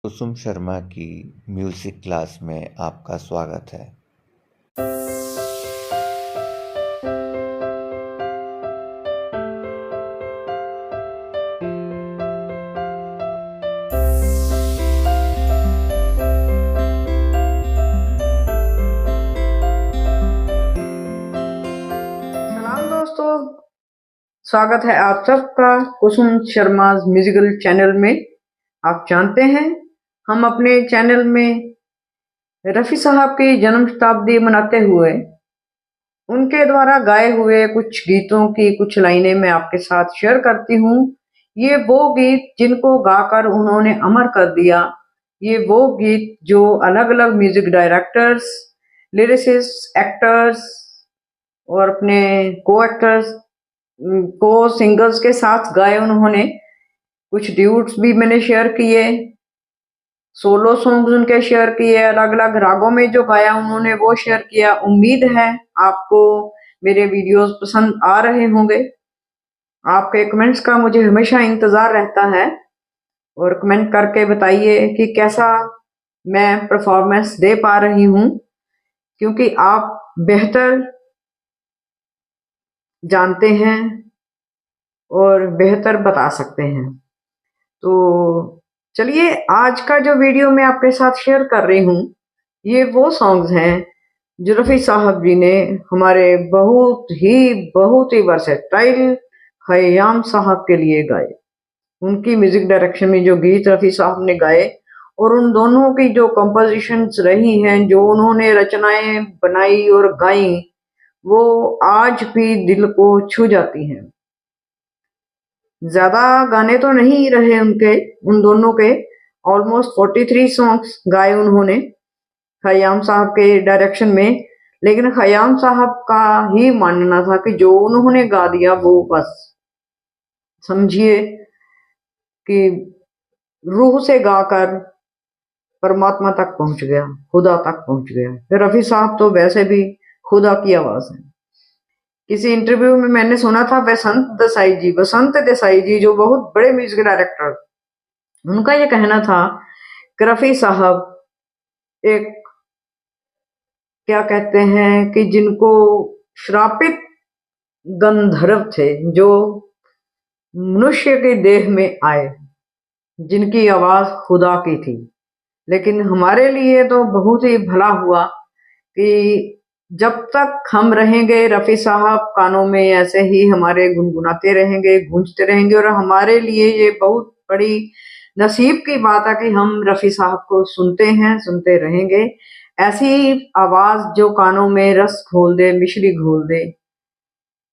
कुसुम शर्मा की music class में आपका स्वागत है। सलाम दोस्तों, स्वागत है आप सबका कुसुम शर्मा म्यूजिकल चैनल में। आप जानते हैं हम अपने चैनल में रफ़ी साहब की जन्म शताब्दी मनाते हुए उनके द्वारा गाए हुए कुछ गीतों की कुछ लाइनें मैं आपके साथ शेयर करती हूँ। ये वो गीत जिनको गाकर उन्होंने अमर कर दिया। ये वो गीत जो अलग-अलग म्यूजिक डायरेक्टर्स, लिरिसिस्ट, एक्टर्स और अपने को एक्टर्स को सिंगर्स के साथ गाए उन्होंने। कुछ ड्यूट्स भी मैंने शेयर किए, सोलो सॉन्ग्स उनके शेयर किए, अलग-अलग रागों में जो गाया उन्होंने वो शेयर किया। उम्मीद है आपको मेरे वीडियोस पसंद आ रहे होंगे। आपके कमेंट्स का मुझे हमेशा इंतज़ार रहता है और कमेंट करके बताइए कि कैसा मैं परफॉर्मेंस दे पा रही हूँ, क्योंकि आप बेहतर जानते हैं और बेहतर बता सकते हैं। तो चलिए, आज का जो वीडियो मैं आपके साथ शेयर कर रही हूँ, ये वो सॉन्ग्स हैं जो रफ़ी साहब जी ने हमारे बहुत ही वर्सेटाइल खयाम साहब के लिए गाए। उनकी म्यूजिक डायरेक्शन में जो गीत रफ़ी साहब ने गाए और उन दोनों की जो कंपोजिशंस रही हैं, जो उन्होंने रचनाएं बनाई और गाई, वो आज भी दिल को छू जाती हैं। ज्यादा गाने तो नहीं रहे उनके, उन दोनों के ऑलमोस्ट 43 सॉन्ग्स गाए उन्होंने खयाम साहब के डायरेक्शन में। लेकिन खयाम साहब का ही मानना था कि जो उन्होंने गा दिया वो बस समझिए कि रूह से गाकर परमात्मा तक पहुंच गया, खुदा तक पहुंच गया। फिर रफी साहब तो वैसे भी खुदा की आवाज है। किसी इंटरव्यू में मैंने सुना था वसंत देसाई जी जो बहुत बड़े म्यूजिक डायरेक्टर, उनका ये कहना था कि रफी साहब एक, क्या कहते हैं कि जिनको श्रापित गंधर्व थे, जो मनुष्य के देह में आए, जिनकी आवाज खुदा की थी। लेकिन हमारे लिए तो बहुत ही भला हुआ कि जब तक हम रहेंगे रफी साहब कानों में ऐसे ही हमारे गुनगुनाते रहेंगे, गूंजते रहेंगे। और हमारे लिए ये बहुत बड़ी नसीब की बात है कि हम रफी साहब को सुनते हैं, सुनते रहेंगे। ऐसी आवाज जो कानों में रस घोल दे, मिश्री घोल दे।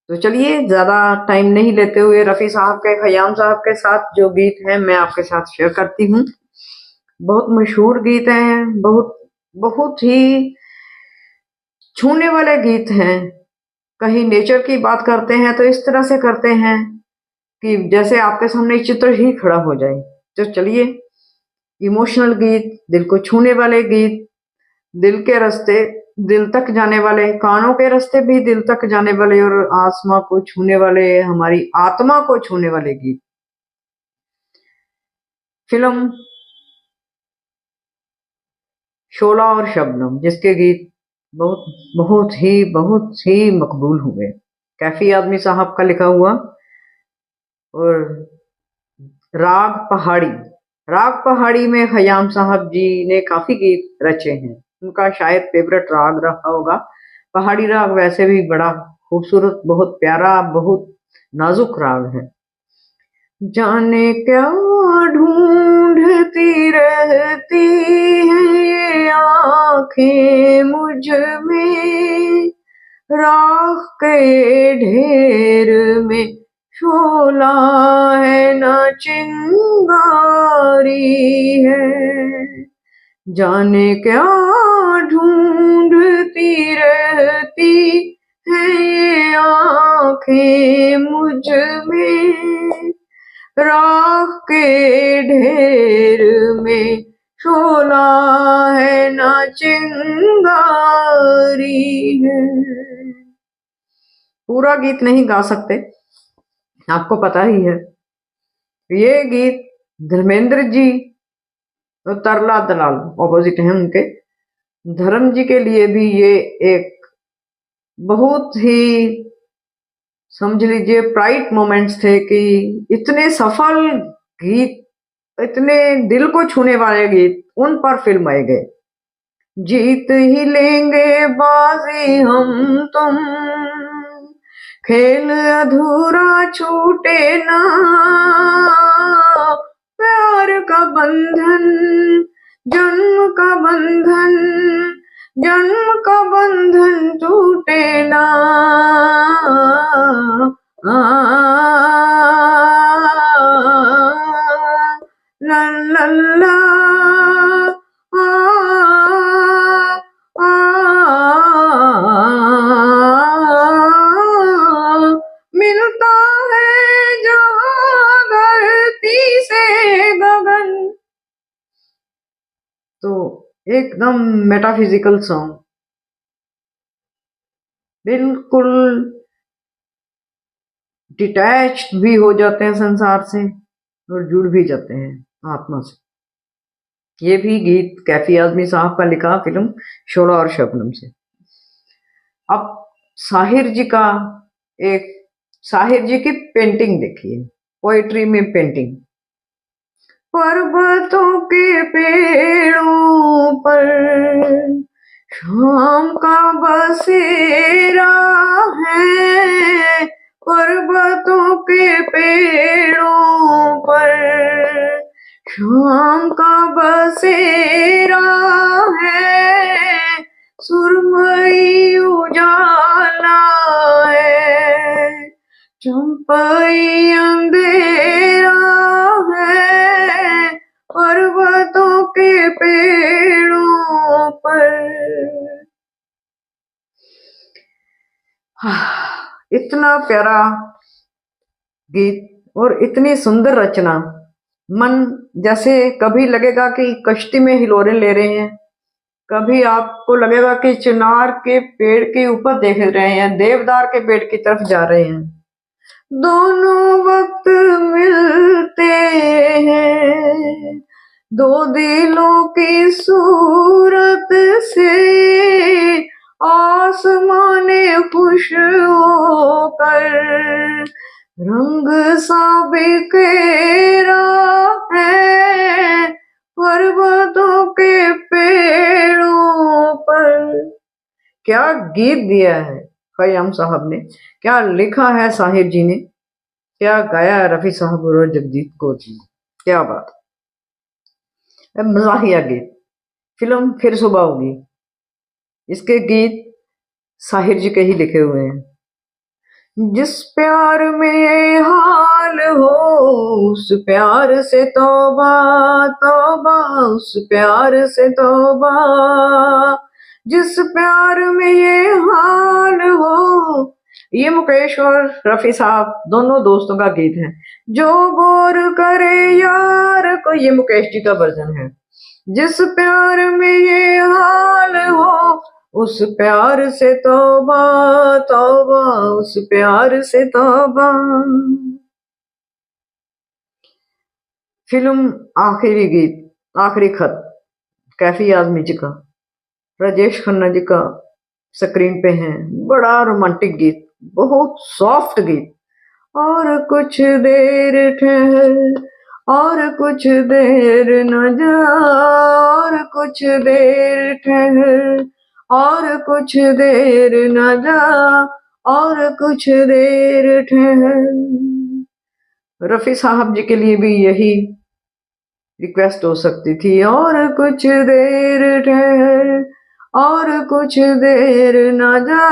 तो चलिए, ज्यादा टाइम नहीं लेते हुए रफी साहब के, खयाम साहब के साथ जो गीत हैं मैं आपके साथ शेयर करती हूँ। बहुत मशहूर गीत हैं, बहुत बहुत ही छूने वाले गीत हैं। कहीं नेचर की बात करते हैं तो इस तरह से करते हैं कि जैसे आपके सामने चित्र ही खड़ा हो जाए। तो चलिए, इमोशनल गीत, दिल को छूने वाले गीत, दिल के रास्ते दिल तक जाने वाले, कानों के रास्ते भी दिल तक जाने वाले और आत्मा को छूने वाले, हमारी आत्मा को छूने वाले गीत। फिल्म शोला और शबनम, जिसके गीत बहुत बहुत ही मकबूल हुए। कैफी आदमी साहब का लिखा हुआ। और राग पहाड़ी, राग पहाड़ी में खयाम साहब जी ने काफी गीत रचे हैं। उनका शायद फेवरेट राग रहा होगा पहाड़ी राग। वैसे भी बड़ा खूबसूरत, बहुत प्यारा, बहुत नाजुक राग है। जाने क्या ढूंढती रहती है ये आंखें मुझ में, राख के ढेर में शोला है ना चिंगारी है। जाने क्या ढूंढती रहती है ये आंखें मुझ में, राख के ढेर में शोला है ना चिंगारी है। पूरा गीत नहीं गा सकते, आपको पता ही है। ये गीत धर्मेंद्र जी तरला दलाल ऑपोजिट हैं उनके। धर्म जी के लिए भी ये एक बहुत ही समझ लीजिए प्राइड मोमेंट्स थे कि इतने सफल गीत, इतने दिल को छूने वाले गीत उन पर फिल्माए गए। जीत ही लेंगे बाजी हम तुम, खेल अधूरा छूटे ना, प्यार का बंधन जन्म का बंधन, जन्म का बंधन टूटे ना। ला ला ला मिलता है जहाँ धरती से गगन। तो एकदम मेटाफिजिकल सॉन्ग, बिल्कुल डिटैच्ड भी हो जाते हैं संसार से और जुड़ भी जाते हैं आत्मा से। ये भी गीत कैफी आजमी साहब का लिखा फिल्म शोला और शबनम से। अब साहिर जी का एक, साहिर जी की पेंटिंग देखिए, पोएट्री में पेंटिंग। पर्वतों के पेड़ों पर शाम का बसेरा है, पर्वतों के पेड़ों पर शाम का बसेरा है, सुरमई उजाला है, चंपई अंधेरा है, पर्वतों के पेड़ों पर। इतना प्यारा गीत और इतनी सुंदर रचना, मन जैसे कभी लगेगा कि कश्ती में हिलोरें ले रहे हैं, कभी आपको लगेगा कि चिनार के पेड़ के ऊपर देख रहे हैं, देवदार के पेड़ की तरफ जा रहे हैं। दोनों वक्त मिलते हैं, दो दिलों की सूरत से आसमाने खुश होकर, रंग सा बिखेरा है पर्वतों के पेड़ों पर। क्या गीत दिया है खयाम साहब ने, क्या लिखा है साहिर जी ने, क्या गाया है रफी साहब और जगजीत कौर जी ने, क्या बात है। मजाहिया गीत। फिल्म फिर सुबह होगी, इसके गीत साहिर जी के ही लिखे हुए हैं। जिस प्यार में ये हाल हो, उस प्यार से तौबा तौबा, उस प्यार से तौबा, जिस प्यार में ये हाल हो। ये मुकेश और रफी साहब दोनों दोस्तों का गीत है। जो बोर करे यार को, ये मुकेश जी का वर्जन है। जिस प्यार में ये हाल हो, उस प्यार से तौबा तौबा, उस प्यार से तौबा। फिल्म आखिरी गीत, आखिरी खत, कैफी आजमी जी का, राजेश खन्ना जी का स्क्रीन पे है। बड़ा रोमांटिक गीत, बहुत सॉफ्ट गीत। और कुछ देर ठहर, और कुछ देर न जा, और कुछ देर ठहर, और कुछ देर न जा, और कुछ देर ठहर। रफी साहब जी के लिए भी यही रिक्वेस्ट हो सकती थी, और कुछ देर ठहर, और कुछ देर न जा,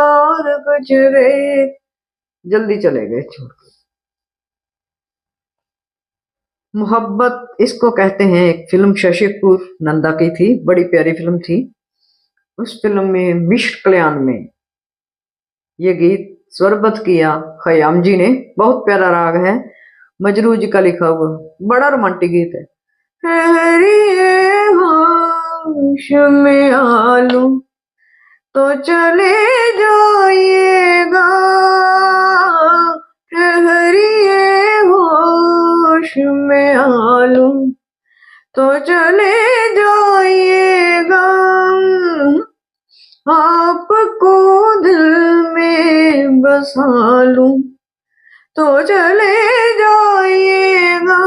और कुछ देर, जल्दी चले गए छोड़। मोहब्बत इसको कहते हैं। एक फिल्म शशि कपूर नंदा की थी, बड़ी प्यारी फिल्म थी। उस फिल्म में मिश्र कल्याण में ये गीत स्वरबद्ध किया खयाम जी ने। बहुत प्यारा राग है, मजरू जी का लिखा हुआ, बड़ा रोमांटिक गीत है। ठहरिए होश में आलू तो चले जाइएगा, ठहरिए होश में आलू तो चले जाइएगा, आपको दिल में बसा लूं तो चले जाइएगा।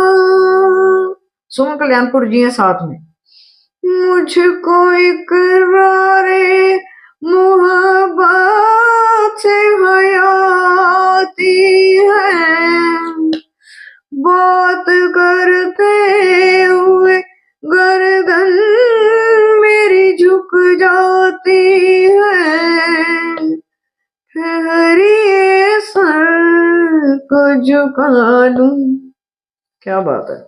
सुमन कल्याणपुर जी हैं साथ में। मुझको इकरारे मोहब्बत से हयाती है, बात करते हुए गर्दन मेरी झुक जाती है, ठहरिए सर को झुका दूं। क्या बात है,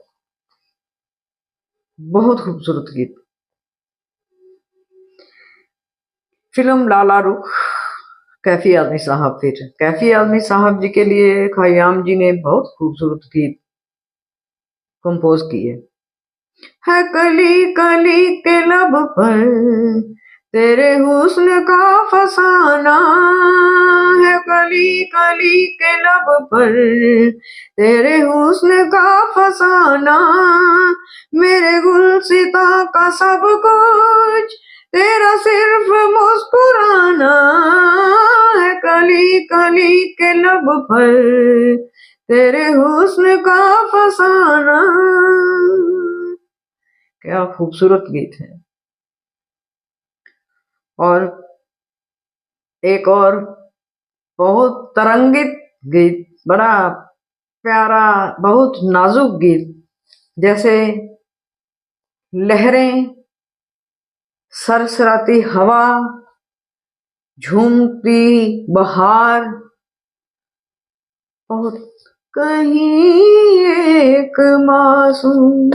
बहुत खूबसूरत गीत। फिल्म लाला रुख, कैफी आजमी साहब। फिर कैफी आजमी साहब जी के लिए खयाम जी ने बहुत खूबसूरत गीत कंपोज किए। है कली कली के लब पर तेरे हुस्न का फसाना, है कली कली के लब पर तेरे हुस्न का फसाना, मेरे गुलसिता का सब कुछ तेरा सिर्फ मुस्कुराना, है कली कली के लब पर तेरे हुस्न का फसाना। क्या खूबसूरत गीत है। और एक और बहुत तरंगित गीत, बड़ा प्यारा, बहुत नाजुक गीत, जैसे लहरें, सरसराती हवा, झूमती बहार, बहुत कहीं एक मासूम,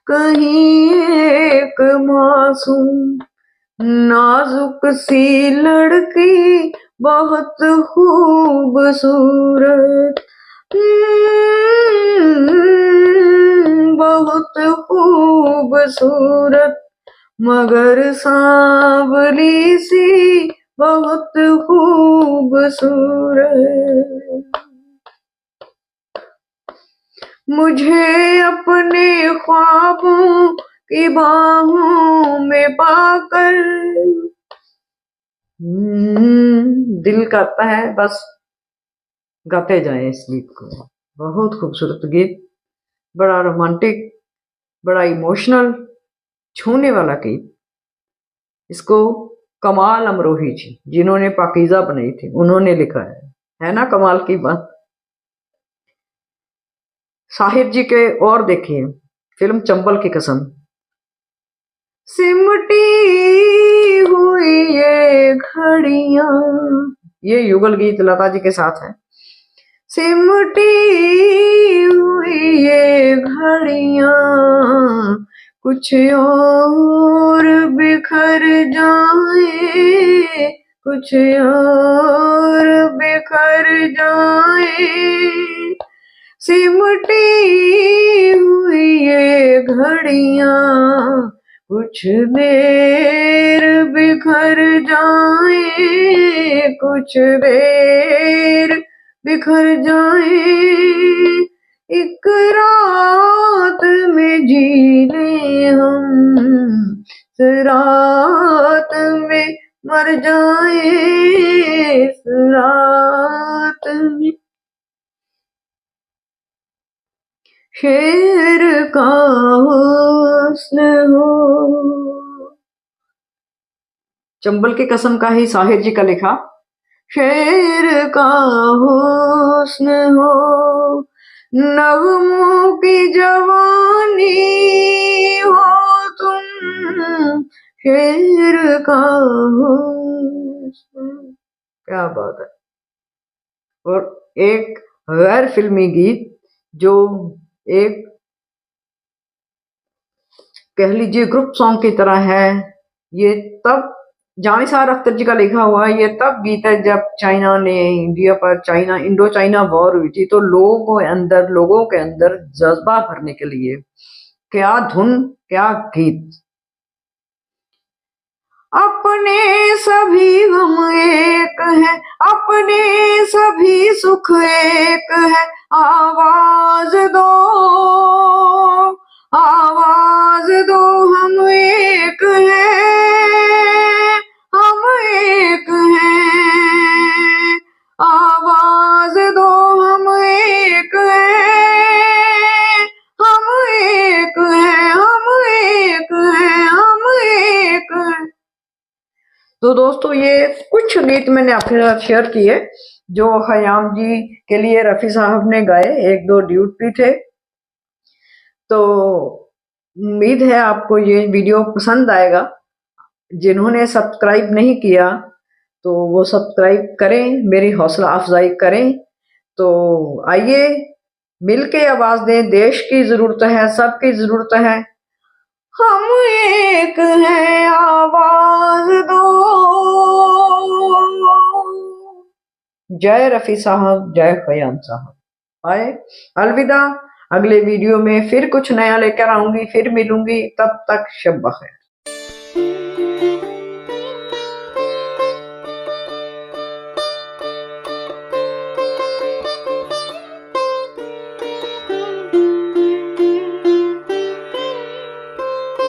कहीं एक मासूम नाजुक सी लड़की बहुत खूबसूरत, बहुत खूबसूरत, मगर सांवली सी बहुत खूबसूरत। मुझे अपने ख्वाबों की बाहों में पाकर दिल करता है बस गाते जाएं इस गीत को। बहुत खूबसूरत गीत, बड़ा रोमांटिक, बड़ा इमोशनल, छूने वाला गीत। इसको कमाल अमरोही जी, जिन्होंने पाकीज़ा बनाई थी, उन्होंने लिखा है ना कमाल की बात। साहिर जी के और देखिए, फिल्म चंबल की कसम। सिमटी हुई ये घड़ियां, ये युगल गीत लता जी के साथ है। सिमटी हुई ये घड़ियां कुछ और बिखर जाए, कुछ और बिखर जाए, सिमटी हुई ये घड़ियां कुछ देर बिखर जाए, कुछ देर बिखर जाए, एक रात में जी ले हम, इस रात में मर जाए, इस रात में। शेर का हुस्न हो, चंबल की कसम का ही साहिर जी का लिखा। शेर का हुस्न हो, नगमों की जवानी हो तुम, शेर का हुस्न। क्या बात है। और एक गैर फिल्मी गीत जो एक कह लीजिए ग्रुप सॉन्ग की तरह है, ये तब जानिसार अख्तर जी का लिखा हुआ है। ये तब गीत है जब चाइना ने इंडिया पर इंडो चाइना वॉर हुई थी, तो लोगों के अंदर जज्बा भरने के लिए क्या धुन, क्या गीत। अपने सभी गम एक है, अपने सभी सुख एक है, आवाज दो, आवाज दो, हम एक हैं, हम एक हैं, आवाज दो, हम एक हैं, हम एक हैं, हम एक हैं, हम एक हैं। तो दोस्तों ये कुछ गीत मैंने आपके साथ शेयर किए जो खयाम जी के लिए रफी साहब ने गाए, एक दो ड्यूट भी थे। तो उम्मीद है आपको ये वीडियो पसंद आएगा। जिन्होंने सब्सक्राइब नहीं किया तो वो सब्सक्राइब करें, मेरी हौसला अफजाई करें। तो आइए मिलके आवाज दें, देश की जरूरत है, सबकी जरूरत है, हम एक हैं, आवाज दो। जय रफी साहब, जय खयाम साहब। आए, अलविदा। अगले वीडियो में फिर कुछ नया लेकर आऊंगी, फिर मिलूंगी, तब तक शब बखैर।